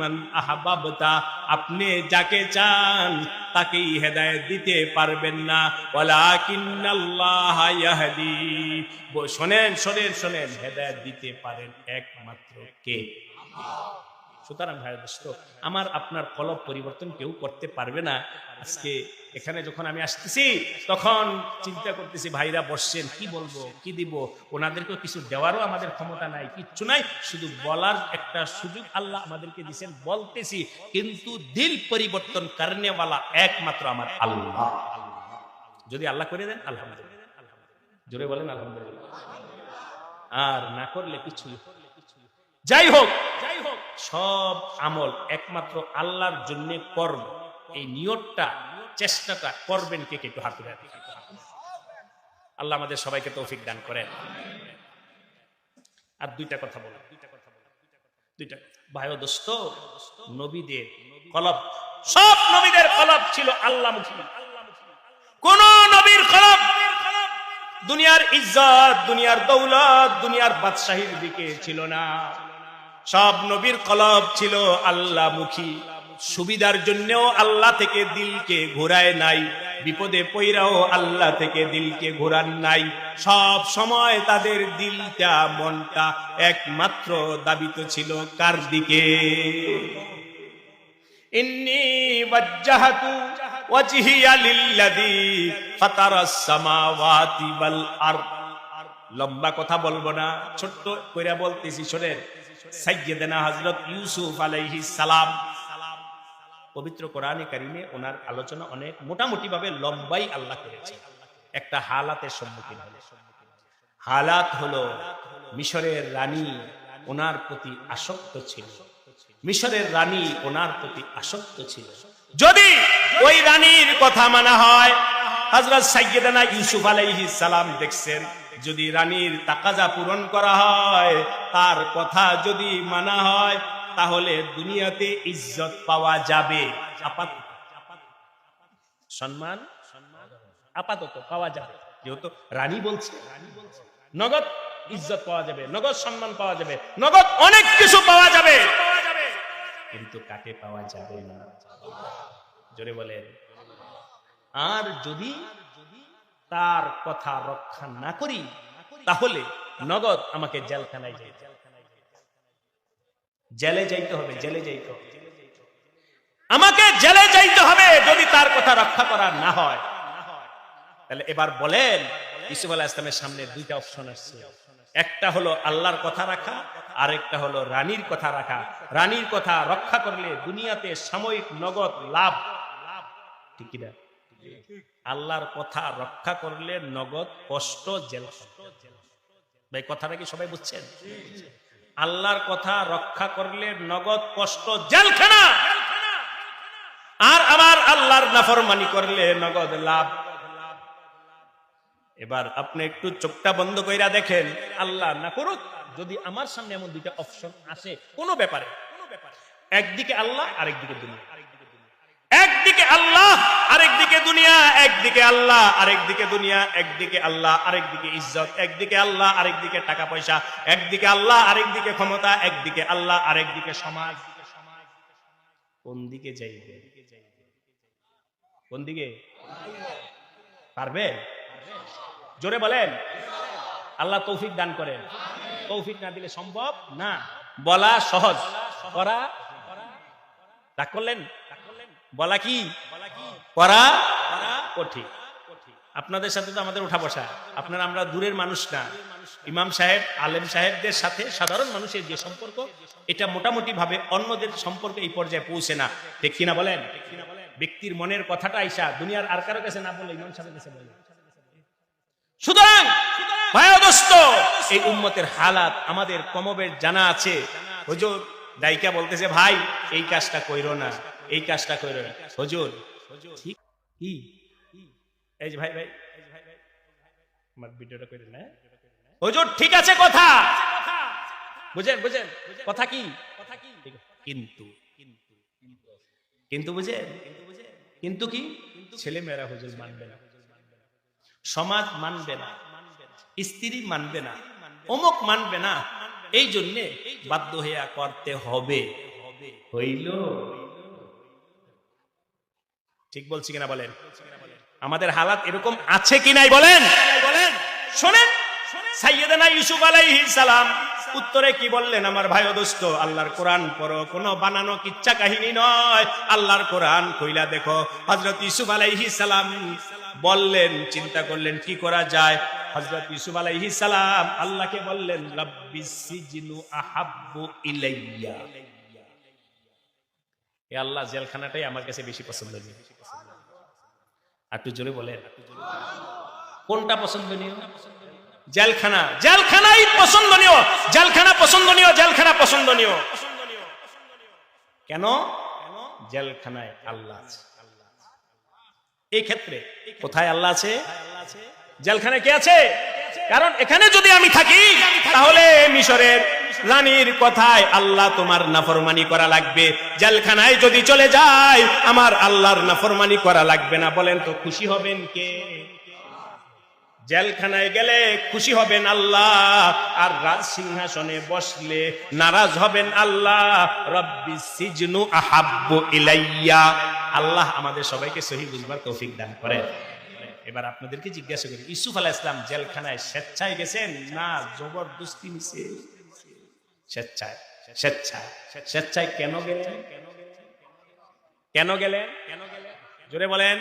মান আহবাবতা, আপনি যাকে চান তাকেই হেদায়েত দিতে পারবেন না। ওয়ালাকিন্নাল্লাহা ইয়াহদি, শোনেন শোনেন শোনেন, হেদায়েত দিতে পারেন একমাত্র কে? সুতরাং ভাই দোস্ত আমার, আপনার কলব পরিবর্তন কেউ করতে পারবে না। আজকে এখানে যখন আমি আসতেছি তখন চিন্তা করতেছি ভাইরা বসছেন, কি বলবো কি দিব, ওনাদেরকে কিছু দেওয়ারও আমাদের ক্ষমতা নাই, কিচ্ছু নাই, শুধু বলার একটা সুযোগ আল্লাহ আমাদেরকে দিয়েছেন, বলতেছি। কিন্তু দিল পরিবর্তন করনেওয়ালা একমাত্র আমার আল্লাহ। যদি আল্লাহ করে দেন আলহামদুলিল্লাহ, জোরে বলেন আলহামদুলিল্লাহ, আর না করলে কিছু। যাই হোক সব আমল একমাত্র আল্লাহর জন্য করব, এই নিয়তটা চেষ্টাটা করবেন কে? একটু হাত তুলে দেন। আল্লাহ আমাদের সবাইকে তৌফিক দান করেন। আর দুইটা কথা বলো, দুইটা ভাই ও দোস্ত, নবীদের কলব, সব নবীদের কলব ছিল আল্লাহমুখী। কোন নবীর কলব দুনিয়ার ইজ্জত, দুনিয়ার দৌলত, দুনিয়ার বাদশাহীর দিকে ছিল না। সব নবীর কলব ছিল আল্লাহমুখী। সুবিধার জন্যও আল্লাহ থেকে দিলকে ঘোরায় নাই, বিপদে পইরাও আল্লাহ থেকে দিলকে ঘোরান নাই। সব সময় তাদের দিলটা, মনটা একমাত্র দাবিত ছিল কার দিকে? ইন্নী ওয়াজ্জাহতু ওয়াজহিয়া লিল্লাযী ফাতারাস সামাওয়াতি ওয়াল আরদ। লম্বা কথা বলবো না, ছোট্ট কইরা বলতেছি শোনেন। সাইয়্যিদানা হযরত ইউসুফ আলাইহিস সালাম, পবিত্র কোরআনে কারিমে ওনার আলোচনা অনেক মোটামুটি ভাবে লম্বাই আল্লাহ করেছে। একটা হালাতের সম্মুখীন হলো। হালাত হলো মিশরের রানী ওনার প্রতি আসক্ত ছিল। মিশরের রানী ওনার প্রতি আসক্ত ছিল। যদি ওই রানীর কথা মানা হয়, হযরত সাইয়্যিদানা ইউসুফ আলাইহিস সালাম দেখছেন, যদি রানীর তাকাজা পূরণ করা হয়, তার কথা যদি মানা হয়, তাহলে দুনিয়াতে ইজ্জত পাওয়া যাবে, আপাতত সম্মান আপাতত পাওয়া যাবে। যেহেতু রানী বলছে, নগদ ইজ্জত পাওয়া যাবে, নগদ সম্মান পাওয়া যাবে, নগদ অনেক কিছু পাওয়া যাবে, কিন্তু কাকে পাওয়া যাবে না? জোরে বলেন। আর যদি তার কথা রক্ষা না করি, তাহলে নগদ আমাকে জেলখানায় যাইতে হবে, জেলে যাইতে হবে, জেলে যাইতে হবে, আমাকে জেলে যাইতে হবে যদি তার কথা রক্ষা করা না হয়। তাহলে এবার বলেন, ইউসুফ আলাইহিস সালামের সামনে দুইটা অপশন আসছে। একটা হলো আল্লাহর কথা রাখা, আরেকটা হলো রানীর কথা রাখা। রানীর কথা রক্ষা করলে দুনিয়াতে সাময়িক নগদ লাভ, ঠিক কি না? আল্লাহর কথা রক্ষা করলে নগদ কষ্ট, জেলখানা। ভাই কথাটা কি সবাই বুঝছেন? আল্লাহর কথা রক্ষা করলে নগদ কষ্ট, জেলখানা, আর আমার আল্লাহর নাফরমানি করলে নগদ লাভ। এবার আপনি একটু চোখটা বন্ধ কইরা দেখেন, আল্লাহ না করুক যদি আমার সামনে এমন দুইটা অপশন আসে কোনো ব্যাপারে, একদিকে আল্লাহ আরেকদিকে দুনিয়া, একদিকে আল্লাহ আরেকদিকে দুনিয়া, একদিকে আল্লাহ আরেকদিকে দুনিয়া, একদিকে আল্লাহ আরেকদিকে ইজ্জত, একদিকে আল্লাহ আরেকদিকে টাকা পয়সা, একদিকে আল্লাহ আরেকদিকে ক্ষমতা, একদিকে আল্লাহ আরেকদিকে সমাজ, কোন দিকে যাইবে? কোন দিকে? পারবে? জোরে বলেন। আল্লাহ তৌফিক দান করেন। তৌফিক না দিলে সম্ভব না। বলা সহজ, করা তা করলেন, বলা কি করা কঠিন। আপনাদের সাথে তো আমাদের উঠা বসা, আপনারা আমরা দূরের মানুষ না। ইমাম সাহেব, আলেম সাহেবদের সাথে সাধারণ মানুষের যে সম্পর্ক, এটা মোটামুটি ভাবে অন্যদের সম্পর্ক এই পর্যায়ে পৌঁছে না, ঠিক কিনা বলেন? ব্যক্তির মনের কথাটা আইসা দুনিয়ার আর কারো কাছে না বলে ইমাম সাহেবের কাছে বলে। সুতরাং ভাই দোস্ত, এই উম্মতের হালাত আমাদের কমবেশ জানা আছে। হুজুর দায়িকা বলতেছে, ভাই এই কাজটা কইরো না, এই কাজটা কইরো না। হুজুর ঠিক কি, এই যে ভাই আমার ভিডিওটা কইরেন না। হুজুর ঠিক আছে কথা, বুঝেন কথা কি, কিন্তু কিন্তু বুঝেন, কিন্তু কি, ছেলে মেয়েরা হুজুর মানবে না, সমাজ মানবে না, স্ত্রী মানবে না, অমুক মানবে না, এই জন্যে বাধ্য হইয়া করতে হবে। হইল ঠিক বলছি কিনা বলেন? আমাদের হালাত এরকম আছে কি নাই বলেন? শোনেন সাইয়েদনা ইউসুফ আলাইহিস সালাম উত্তরে কি বললেন আমার ভাই ও দোস্ত? আল্লাহর কোরআন পড়ো, কোনো বানানো কিচ্ছা কাহিনী নয়, আল্লাহর কোরআন কইলা দেখো। হযরত ইউসুফ আলাইহিস সালাম বললেন, চিন্তা করলেন কি করা যায়। হযরত ইউসুফ আলাইহিস সালাম আল্লাহকে বললেন, রাব্বিস সিজনু আহাব্বু ইলাইয়া, এ আল্লাহ জেলখানাটাই আমার কাছে বেশি পছন্দনীয়। একটু জোরে বলেন, কোনটা পছন্দনীয়? জেলখানা, জেলখানাই পছন্দনীয়, জেলখানা পছন্দনীয়, জেলখানা পছন্দনীয়। কেন? জেলখানায় আল্লাহ আছে। এই ক্ষেত্রে কোথায় আল্লাহ আছে? জেলখানায় কে আছে? কারণ এখানে যদি আমি থাকি তাহলে মিশরের রানীর কথায় আল্লাহ তোমার নাফরমানি করা লাগবে, জেলখানায় যদি চলে যায় আমার আল্লাহর নাফরমানি করা লাগবে না। বলেন তো খুশি হবেন কে? জেলখানায় গেলে খুশি হবেন আল্লাহ, আর রাজ সিংহাসনে বসলে নারাজ হবেন আল্লাহ। রাব্বিস সিজনু আহাব্বু ইলাইয়া। আল্লাহ আমাদের সবাইকে সহি বুঝবার তৌফিক দান করেন। এবার আপনাদেরকে জিজ্ঞাসা করি, ইউসুফ আলাইহিস সালাম জেলখানায় স্বেচ্ছায় গেছেন না জবরদস্তি নিছে? স্বেচ্ছায়। স্বেচ্ছায়। স্বেচ্ছায় কেন গেলেন? কেন গেলেন? জোরে বলেন।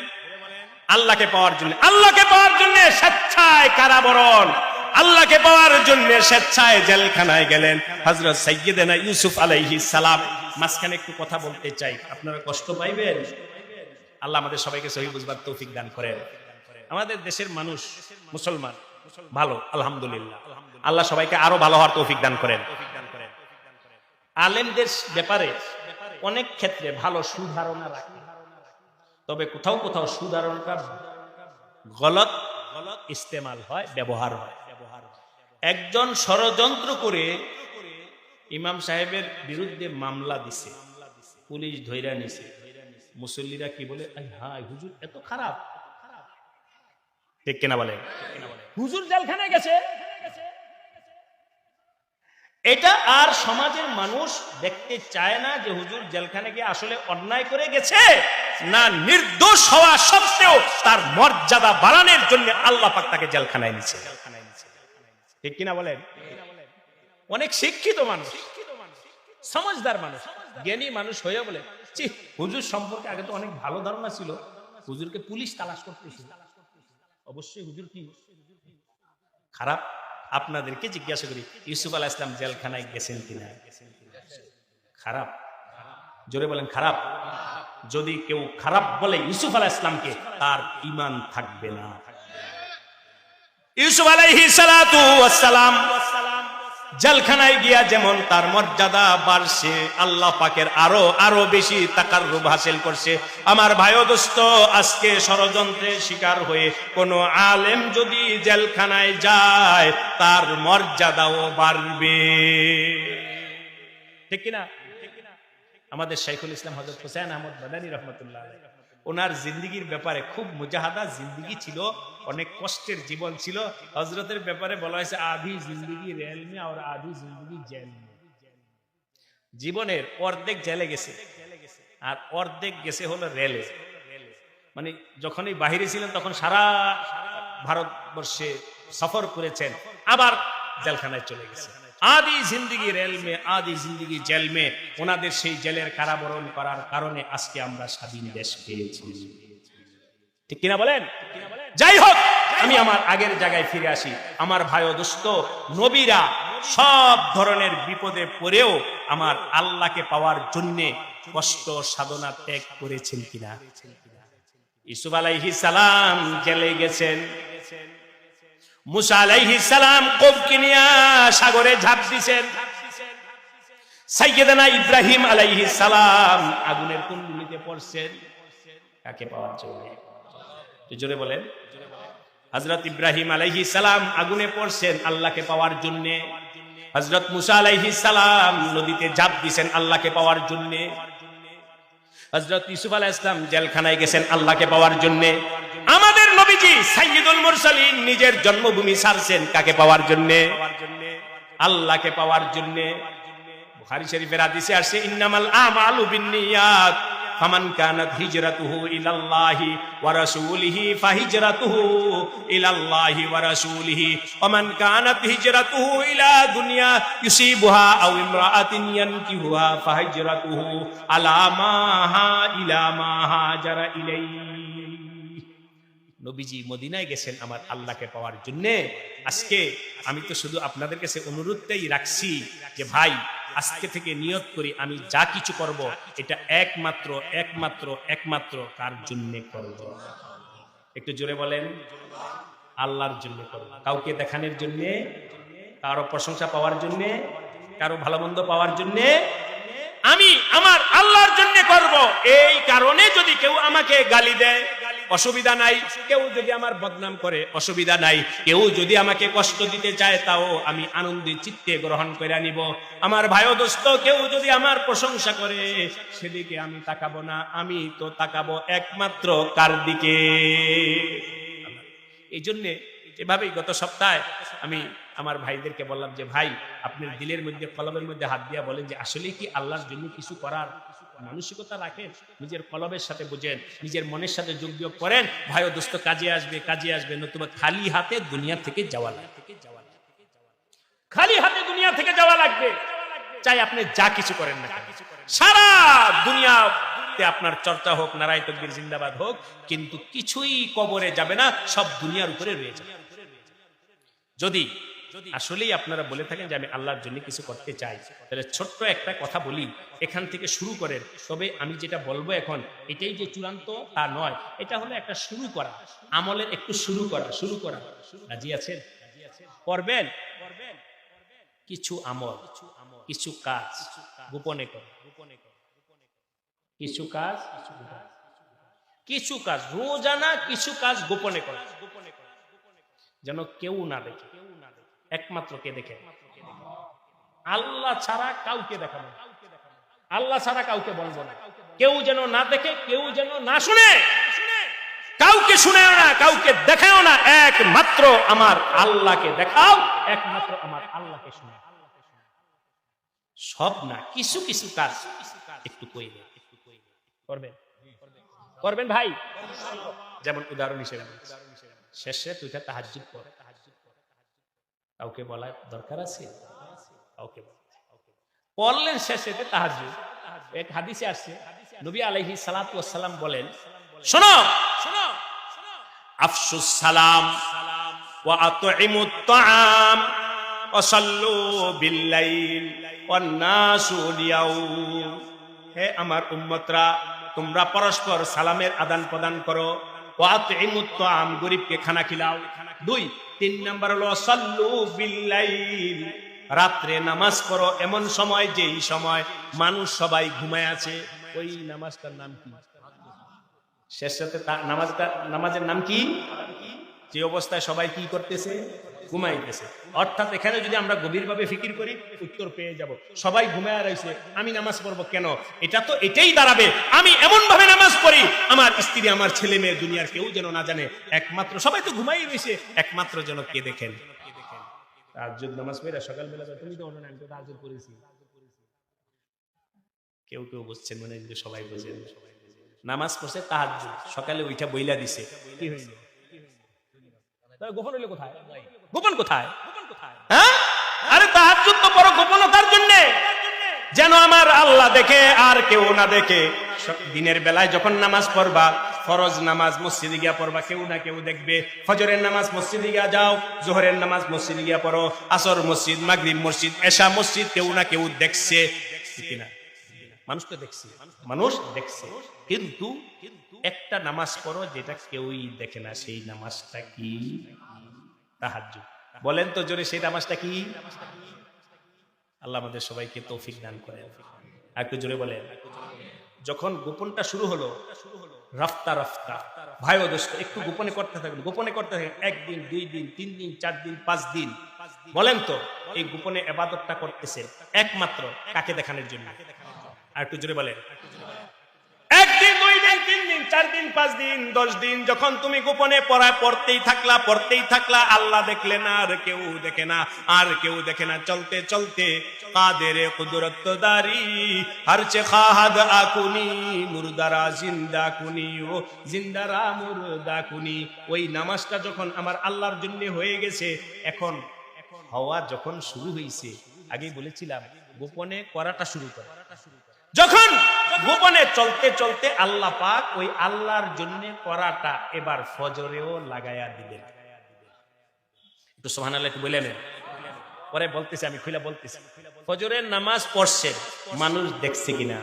আল্লাহকে পাওয়ার জন্য, আল্লাহকে পাওয়ার জন্য স্বেচ্ছায় কারাবরণ, আল্লাহকে পাওয়ার জন্য স্বেচ্ছায় জেলখানায় গেলেন হযরত সাইয়্যিদানা ইউসুফ আলাইহিস সালাম। মাঝখানে একটু কথা বলতে চাই, আপনারা কষ্ট পাইবেন। আল্লাহ আমাদের সবাইকে সহি বুঝবার তৌফিক দান করেন। আমাদের দেশের মানুষ মুসলমান ভালো, আলহামদুলিল্লাহ। আল্লাহ সবাইকে আরো ভালো হওয়ার তৌফিক দান করেন। আলেমদের ব্যাপারে অনেক ক্ষেত্রে ভালো সুধারণা রাখে, তবে কোথাও কোথাও সুধারণাটা গলত ইস্তেমাল হয়, ব্যবহার হয়। একজন ষড়যন্ত্র করে ইমাম সাহেবের বিরুদ্ধে মামলা দিছে, পুলিশ ধইরা নিছে। মুসল্লিরা কি বলে, হায় হুজুর এত খারাপ, ঠিক কিনা বলে? হুজুর জেলখানায় গেছে। এটা আর সমাজের মানুষ দেখতে চায় না যে হুজুর জেলখানে গিয়ে আসলে অন্যায় করে গেছে, না নির্দোষ হওয়া সত্ত্বেও তার মর্যাদা বাড়ানোর জন্য আল্লাহ পাক তাকে জেলখানায় নিছে। ঠিক কিনা বলেন? অনেক শিক্ষিত মানুষ, সমাজদার মানুষ, জ্ঞানী মানুষ হয়ে বলে, হুজুর সম্পর্কে আগে তো অনেক ভালো ধারণা ছিল, হুজুরকে পুলিশ তালাশ করতেছিল, অবশ্যই হুজুর কি খারাপ? আপনাদেরকে জিজ্ঞাসা করি, ইউসুফ আলাইহিস সালাম জেলখানায় গেছেন কিনা? খারাপ। জোরে বলেন খারাপ। যদি কেউ খারাপ বলে ইউসুফ আলাইহিস সালামকে, তার ঈমান থাকবে না। ইউসুফ আলাইহিস সালাতু ওয়াস সালাম জেলখানায় গিয়া যেমন তার মর্যাদা বাড়ছে, আল্লাহ পাকের আরো বেশি তাকাররুব হাসিল করছে। আমার ভাই ও দোস্ত, আজকে ষড়যন্ত্রের শিকার হয়ে কোন আলেম যদি জেলখানায় যায় তার মর্যাদাও বাড়বে, ঠিক কিনা? আমাদের শাইখুল ইসলাম হযরত হুসাইন আহমদ মাদানী রাহমাতুল্লাহ আলাইহি, ওনার জিন্দেগির ব্যাপারে খুব মুজাহাদা জিন্দেগি ছিল, অনেক কষ্টের জীবন ছিল। হযরতের ব্যাপারে বলা হয়েছে আধি জিন্দেগি রেল মে আর আধি জিন্দেগি জেল মে। জীবনের অর্ধেক জেলে গেছে আর অর্ধেক গেছে হলো রেলে। মানে যখনই বাহিরে ছিলেন তখন সারা ভারতবর্ষে সফর করেছেন, আবার জেলখানায় চলে গেছে। আদি জিন্দেগি রেল মে আদি জিন্দেগি জেল মে। ওনাদের সেই জেলের কারাবরণ করার কারণে আজকে আমরা স্বাধীন দেশ পেয়েছি, ঠিক কিনা বলেন? যাই হোক, আমি আমার আগের জায়গায় ফিরে আসি। আমার ভাই ও দোস্ত, নবীরা সব ধরনের বিপদে পড়েও আমার আল্লাহকে পাওয়ার জন্য কষ্ট সাধনা ত্যাগ করেছেন কিনা? ইউসুফ আলাইহিস সালাম জেলে গেছেন, মুসা আলাইহিস সালাম কওমকে নিয়ে সাগরে ঝাঁপ দিয়েছেন। সাইয়েদনা ইব্রাহিম আলাইহিস সালাম আগুনের কুণ্ডুলিতে পড়ছেন কাকে পাওয়ার জন্য? জোরে বলেন। হযরত ইব্রাহিম আলাইহিস সালাম আগুনে পড়ছেন আল্লাহকে পাওয়ার জন্য। হযরত মুসা আলাইহিস সালাম নদীতে ঝাঁপ দিয়েছেন আল্লাহকে পাওয়ার জন্য। হযরত ইউসুফ আলাইহিস সালাম জেলখানায় গেছেন আল্লাহকে পাওয়ার জন্য। আমাদের নবীজি সাইয়্যিদুল মুরসালিন নিজের জন্মভূমি ছাড়ছেন কাকে পাওয়ার জন্য? আল্লাহকে পাওয়ার জন্য। বুখারী শরীফের হাদিসে আসছে ইন্নামাল আমালু বিন্নিয়াত ফামান কানাত হিজরাতুহু ইলাল্লাহি ওয়া রাসূলিহি ফাহিজরাতুহু ইলাল্লাহি ওয়া রাসূলিহি ওয়া মান কানাত হিজরাতুহু ইলা দুনিয়া ইউসিবুহা আও ইমরাআতিন ইয়ানকিহুহা ফাহিজরাতুহু আলা মা ইলা মা হাজারা ইলাইহি। নবীজি মদিনায় গেছেন আমার আল্লাহকে পাওয়ার জন্য। আজকে আমি তো শুধু আপনাদের কাছে অনুরোধটাই রাখছি যে ভাই আজকে থেকে নিয়ত করি আমি যা কিছু করব এটা একমাত্র একমাত্র একমাত্র কার জন্য করব? একটু জোরে বলেন। আল্লাহর জন্য করব। কাউকে দেখানোর জন্য, কারো প্রশংসা পাওয়ার জন্য, কারো ভালো মন্দ পাওয়ার জন্য, আমি আমার আল্লাহর জন্য করব। এই কারণে যদি কেউ আমাকে গালি দেয় অসুবিধা নাই, কেউ যদি আমার বদনাম করে অসুবিধা নাই, কেউ যদি আমাকে কষ্ট দিতে চায় তাও আমি আনন্দের চিত্তে গ্রহণ করে নিব। আমার ভাই ও দোস্ত কেউ যদি আমার প্রশংসা করে সেদিকে আমি তাকাবো না, আমি তো তাকাবো একমাত্র কার দিকে? এই জন্যে এভাবেই গত সপ্তাহে আমি আমার ভাইদেরকে বললাম যে ভাই আপনার দিলের মধ্যে কলবের মধ্যে হাত দিয়া বলেন যে আসলে কি আল্লাহর জন্য কিছু করার মানসিকতা রাখেন, নিজের কলবের সাথে বুঝেন, নিজের মনের সাথে যোগ বিয়োগ করেন। ভাই ও দোস্ত কাজে আসবে, নতুবা খালি হাতে দুনিয়া থেকে যাওয়া লাগবে। খালি হাতে দুনিয়া থেকে যাওয়া লাগবে, চাই আপনি যা কিছু করেন না, সারা দুনিয়াতে আপনার চর্চা হোক, নারায়ে তাকবীর জিন্দাবাদ হোক, কিন্তু কিছুই কবরে যাবে না, সব দুনিয়ার উপরে রয়ে যাবে। যদি আসলেই আপনারা বলে থাকেন যে আমি আল্লাহর জন্য কিছু করতে চাই, তাহলে ছোট্ট একটা কথা বলি, এখান থেকে শুরু করেন। তবে আমি যেটা বলবো এখন এটাই যে চূড়ান্ত তা নয়, এটা হলো একটা শুরু করা, আমলের একটু শুরু করা। রাজি আছেন? করবেন কিছু আমল, কিছু কাজ গোপনে করো, কিছু কাজ রোজানা, কিছু কাজ গোপনে করো, যেন কেউ না দেখে। একমাত্র কে দেখে? আল্লাহ ছাড়া কাউকে দেখাবো, আল্লাহ ছাড়া কাউকে বলবো না। কেউ যেন না দেখে, কেউ যেন না শুনে, কাউকে শুনেও না, কাউকে দেখাও না, একমাত্র আমার আল্লাহকে দেখাও, একমাত্র আমার আল্লাহকে শুনে। সব না, কিছু কিছু কাজ একটু করবেন ভাই। যেমন উদাহরণ হিসেবে শেষে তুইটা তাহাজ্জুদ পড়, কাউকে বলার দরকার আছে? কাউকে পড়লেন শেষে তাহাজ্জুদ। এক হাদিসে আসছে নবী আলাইহিস সালাতু ওয়াস সালাম বলেন, শোনো আফশুস সালাম ওয়া আতইমুত তাআম ওয়া সাল্লু বিল লাইল ওয়ান নাসু লিয়াউম। হে আমার উম্মতরা, তোমরা পরস্পর সালামের আদান প্রদান করো, ওয়া আতইমুত তাআম, গরিবকে খানা খিলাও। 3 নাম্বার হলো সাল্লু বিল লাইল, রাত্রে নামাজ পড়ো এমন সময় যেই সময় মানুষ সবাই ঘুমায় আছে। ওই নামাজটার নাম কি? শেষ রাতে নামাজের নাম কি? যে অবস্থায় সবাই কি করতেছে? ঘুমাইতেছে। অর্থাৎ এখানে যদি আমরা গভীরভাবে ফিকির করি উত্তর পেয়ে যাব। সবাই ঘুমায় রয়েছে, আমি নামাজ পড়বো কেন? এটা তো এটাই দাঁড়াবে আমি এমন ভাবে নামাজ পড়ি আমার স্ত্রী, আমার ছেলে মেয়ে, দুনিয়ার কেউ যেন না জানে, একমাত্র সবাই তো ঘুমাই রয়েছে, একমাত্র যেন কে দেখেন। তাহাজ্জুদ নামাজ পড়া সকালবেলা তুমি তো অন্য, আমি তো তাহাজ্জুদ পড়েছি। কেউ বুঝছেন মনে, কিন্তু সবাই বোঝেন। নামাজ পড়ছে তাহাজ্জুদ, সকালে ওইটা বইলা দিছে, কি হইল? গোপন হইলো কোথায়? গোপন কোথায়? হ্যাঁ, আরে তাহাজ্জুদ তো বড় গোপনতার জন্য, যেন আমার আল্লাহ দেখে আর কেউ না দেখে। দিনের বেলায় যখন নামাজ পড়বা, ফরজ নামাজ মসজিদে গিয়া পড়বা, কেউ না কেউ দেখবে। ফজরের নামাজ মসজিদে গিয়া যাও, জোহরের নামাজ মসজিদে গিয়া পড়ো, আসর মসজিদ, মাগরিব মসজিদ, এশা মসজিদ, কেউ না কেউ দেখছে কিনা? মানুষ তো দেখছে, মানুষ দেখছে। কিন্তু একটা নামাজ পড়ো যেটা কেউই দেখে না, সেই নামাজটা কি? তাহাজ্জুদ। বলেন তো জোরে, সেই নামাজটা কি? আল্লাহ আমাদের সবাইকে তৌফিক দান করেন। একটু জোরে বলেন। যখন গোপনটা শুরু হলো, রাফতা রাফতা ভাই ও দোস্ত, একটু গোপনে করতে থাকেন, গোপনে করতে থাকেন। 1 দিন 2 দিন 3 দিন 4 দিন 5 দিন। বলেন তো এই গোপনে ইবাদতটা করতেছেন একমাত্র কাকে দেখানোর জন্য? আর একটু জোরে বলেন। 1 দিন 2 দিন 3 দিন 4 দিন 5 দিন 10 দিন যখন তুমি গোপনে পড়তেই থাকলা, আল্লাহ দেখলেন আর কেউ দেখে না, আর কেউ দেখে না। চলতে চলতে কাদেরে কুদরতদারি হরচে খাহাদ আকুনি মুরদারা জিন্দা কুনি, ও জিন্দারা মুরদা কুনি। ওই নামাজটা যখন আমার আল্লাহর জন্য হয়ে গেছে, এখন হওয়া যখন শুরু হয়েছে, আগেই বলেছিলাম গোপনে করাটা শুরু করে। যখন গোপনে চলতে চলতে আল্লাহ পাক ওই আল্লাহর জন্য করাটা এবার ফজরেও লাগায়া দিবেন। একটু সুবহানাল্লাহ একটু বলে নেন। পরে বলতেছি, আমি খুলে বলতেছি। ফজরের নামাজ পড়ছেন, মানুষ দেখছে কিনা?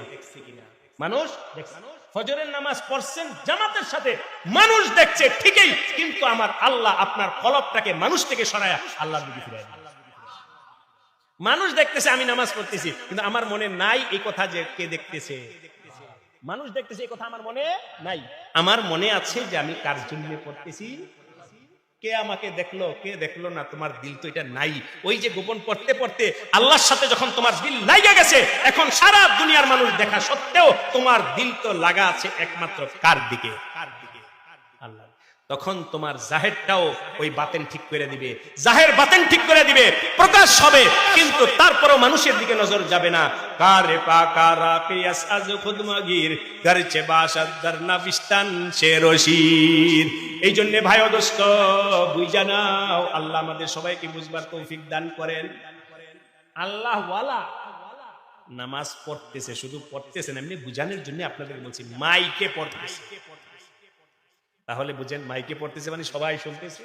মানুষ দেখছে। ফজরের নামাজ পড়ছেন জামাতের সাথে, মানুষ দেখছে ঠিকই, কিন্তু আমার আল্লাহ আপনার কলবটাকে মানুষ থেকে সরায়া আল্লাহর দিকে ফিরায় দিলেন। মানুষ দেখতেছে আমি নামাজ পড়তেছি, কিন্তু আমার মনে নাই এই কথা যে কে দেখতেছে। মানুষ দেখতেছে এই কথা আমার মনে নাই। আমার মনে আছে যে আমি কার জন্য পড়তেছি, কে আমাকে দেখলো কে দেখলো না, তোমার দিল তো এটা নাই। ওই যে গোপন পড়তে পড়তে আল্লাহর সাথে যখন তোমার দিল লাগা গেছে, এখন সারা দুনিয়ার মানুষ দেখা সত্ত্বেও তোমার দিল তো লাগা আছে একমাত্র কার দিকে? আল্লাহ। তখন তোমার জাহেরটাও ওই বাতেন ঠিক করে দিবে, জাহের বাতেন ঠিক করে দিবে, প্রকাশ হবে, কিন্তু তারপরও মানুষের দিকে নজর যাবে না। কারে পাকারা কিয়াস আজ খুদমাগির গরচে বাসাদ দরনা বিস্তান শেরশির। এই জন্য ভাই ও দোস্ত বুঝা নাও, আল্লাহ আমাদের সবাইকে বুঝবার তৌফিক দান করেন। আল্লাহ ওয়ালা নামাজ পড়তেছে, শুধু পড়তেছেন এমনি বুঝানোর জন্য আপনাদের বলছি, মাইকে পড়তেছে। তাহলে বুঝেন মাইকে পড়তেছে মানে সবাই শুনতেছে।